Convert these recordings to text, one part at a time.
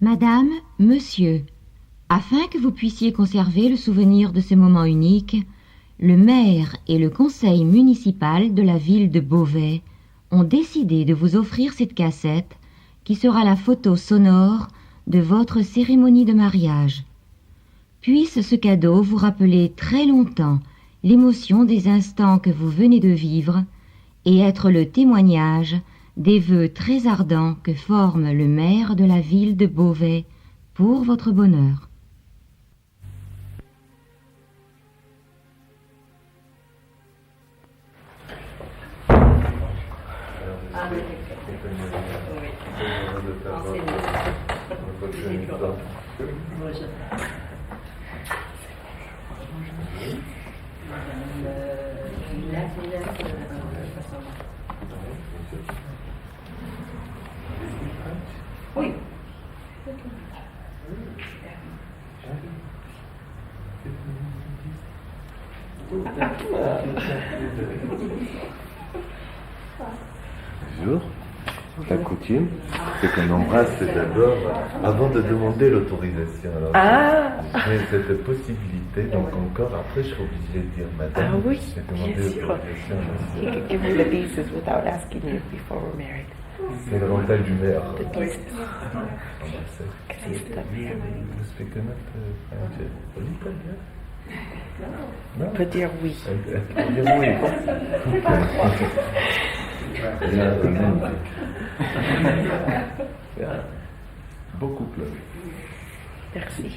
Madame, Monsieur, afin que vous puissiez conserver le souvenir de ce moment unique, le maire et le conseil municipal de la ville de Beauvais ont décidé de vous offrir cette cassette qui sera la photo sonore de votre cérémonie de mariage. Puisse ce cadeau vous rappeler très longtemps l'émotion des instants que vous venez de vivre et être le témoignage des vœux très ardents que forme le maire de la ville de Beauvais pour votre bonheur. Oui. Bonjour. La coutume, c'est qu'on embrasse d'abord avant de demander l'autorisation. Alors, j'ai cette possibilité, donc encore après, je serai obligé de dire madame. Ah oui, j'ai demandé bien sûr. l'autorisation. He could give me the pieces without asking you before we're married. C'est l'avantage du maire. The pieces. Embrasser. Because he's the mayor. You speak enough French? A little, yeah? On peut dire oui. Dire oui. Bien, bien. Beaucoup pleuré. Merci.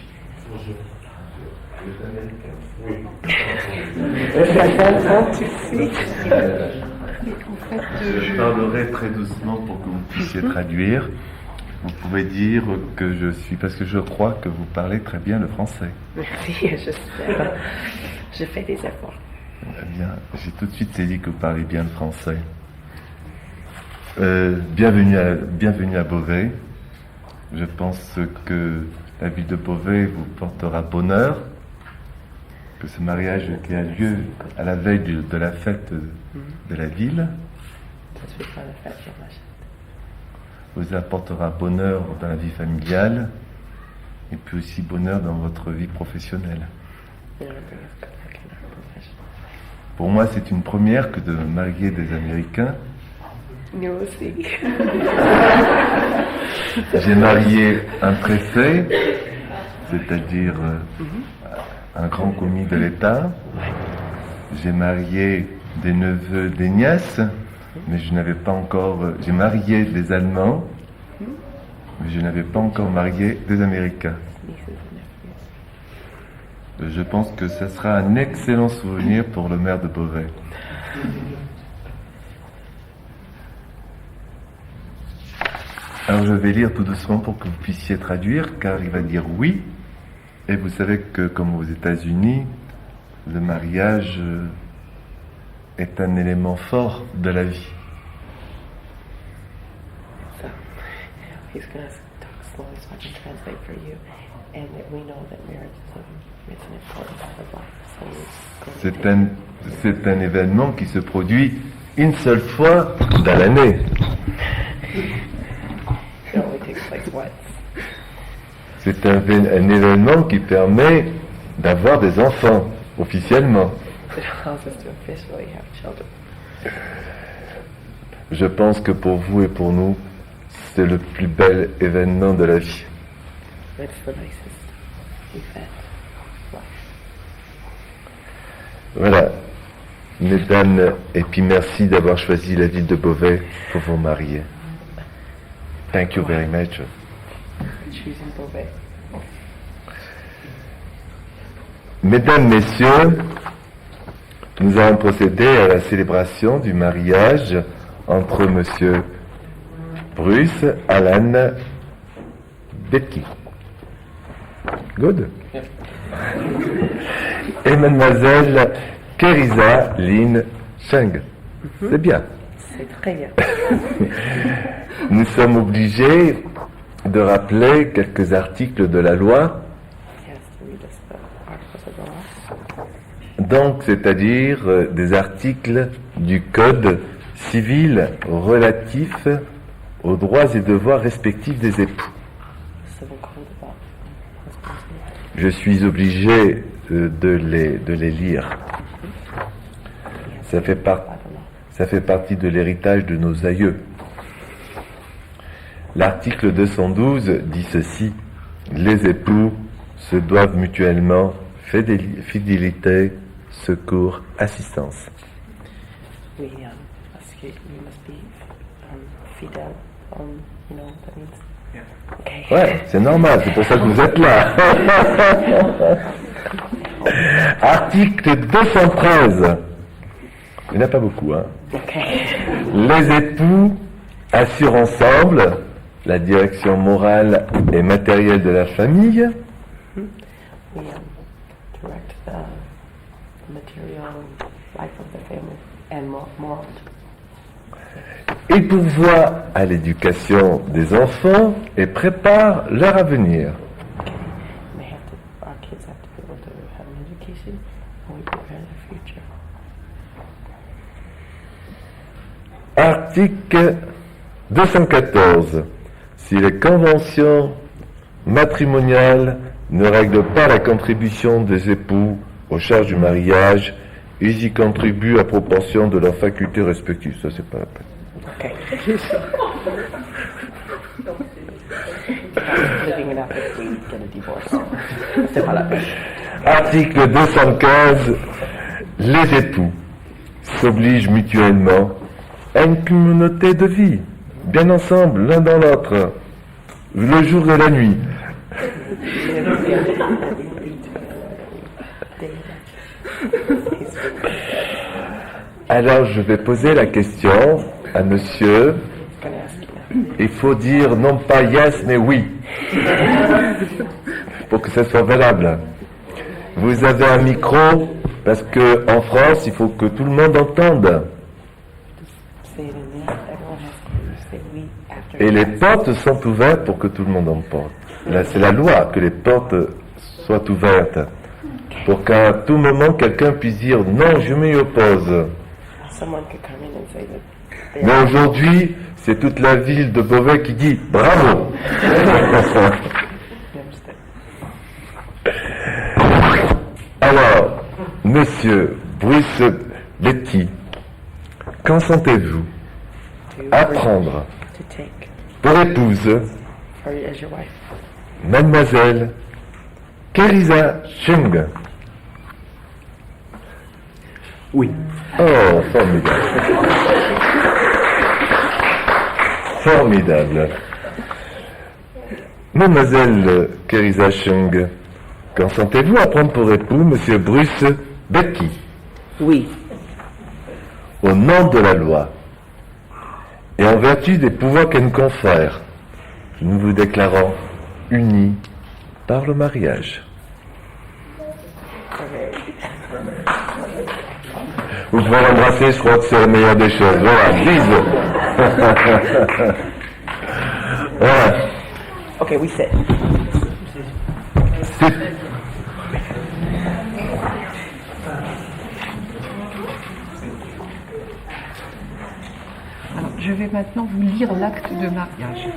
Je parlerai très doucement pour que vous puissiez traduire. Vous pouvez dire que je suis, parce que je crois que vous parlez très bien le français. Merci, j'espère. Je fais des efforts. Eh bien, j'ai tout de suite saisi que vous parlez bien le français. Bienvenue à Beauvais. Je pense que la ville de Beauvais vous portera bonheur, que ce mariage qui a lieu à la veille de la fête de la ville vous apportera bonheur dans la vie familiale et puis aussi bonheur dans votre vie professionnelle. Pour moi, c'est une première que de marier des Américains. Nous aussi. J'ai marié un préfet, c'est-à-dire un grand commis de l'État. J'ai marié des neveux, des nièces, mais je n'avais pas encore... J'ai marié des Allemands, mais je n'avais pas encore marié des Américains. Je pense que ce sera un excellent souvenir pour le maire de Beauvais. Alors je vais lire tout doucement pour que vous puissiez traduire, car il va dire oui. Et vous savez que, comme aux États-Unis, le mariage est un élément fort de la vie. So, he's going to talk slowly so I can translate for you. And that we know that marriage is an important part of life. So C'est un événement qui se produit une seule fois dans l'année. it only takes place once. C'est un événement qui permet d'avoir des enfants, officiellement. It allows us to officially have children. Je pense que pour vous et pour nous, c'est le plus bel événement de la vie. It's the nicest event of life. Voilà. Mesdames, et puis merci d'avoir choisi la ville de Beauvais pour vous marier. Thank you very much. Choosing Beauvais. Mesdames, Messieurs, nous allons procéder à la célébration du mariage entre Monsieur Bruce Alan Betke. Good. Et Mademoiselle Kerisa Lynn Cheng. C'est bien. C'est très bien. Nous sommes obligés de rappeler quelques articles de la loi. Yes, to read us the articles of the law. Donc, c'est-à-dire des articles du Code civil relatifs aux droits et devoirs respectifs des époux. Je suis obligé de les lire. Ça fait partie de l'héritage de nos aïeux. L'article 212 dit ceci: les époux se doivent mutuellement fidélité, secours, assistance. We must be fidèle. That means. Okay. Ouais, c'est normal, c'est pour ça que vous êtes là. Article 213. Il n'y en a pas beaucoup, hein. Okay. Les époux assurent ensemble la direction morale et matérielle de la famille. We direct the material life of the family and moral. Ils pourvoient à l'éducation des enfants et préparent leur avenir. Our kids have to be able to have an education and we prepare their future. Article 214. Si les conventions matrimoniales ne règlent pas la contribution des époux aux charges du mariage, ils y contribuent à proportion de leurs facultés respectives. Ça, c'est pas la peine. Okay. Living it up if we get a divorce. C'est pas la peine. Article 215. Les époux s'obligent mutuellement à une communauté de vie, bien ensemble, l'un dans l'autre, le jour et la nuit. Alors je vais poser la question à monsieur. Il faut dire non pas yes mais oui, pour que ça soit valable. Vous avez un micro parce que en France il faut que tout le monde entende. Et les portes sont ouvertes pour que tout le monde entende. Là, c'est la loi que les portes soient ouvertes pour qu'à tout moment quelqu'un puisse dire non, je m'y oppose. Mais aujourd'hui, c'est toute la ville de Beauvais qui dit bravo. Alors, monsieur Bruce Betty, qu'en sentez-vous à prendre pour épouse mademoiselle Kerisa Chung? Oui. Oh, formidable. Formidable. Mademoiselle Kerisa Chung, qu'en sentez-vous à prendre pour époux monsieur Bruce Betty? Oui. Au nom de la loi et en vertu des pouvoirs qu'elle nous confère, nous vous déclarons unis par le mariage. Vous pouvez l'embrasser, je crois que c'est la meilleure des choses. Voilà, bise. Voilà. Okay, we sit. C'est... Alors, je vais maintenant vous lire l'acte de mariage.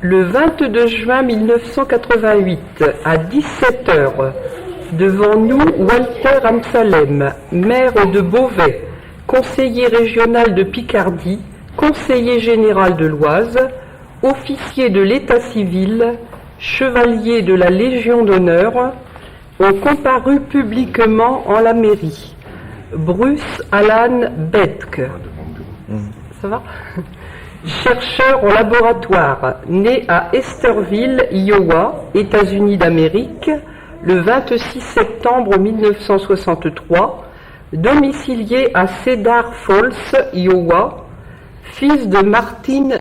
Le 22 juin 1988, à 17h, devant nous, Walter Amsalem, maire de Beauvais, conseiller régional de Picardie, conseiller général de l'Oise, officier de l'état civil, chevalier de la Légion d'honneur, ont comparu publiquement en la mairie. Bruce Alan Betke. Ça va ? Chercheur en laboratoire, né à Esterville, Iowa, États-Unis d'Amérique, le 26 septembre 1963, domicilié à Cedar Falls, Iowa, fils de Martin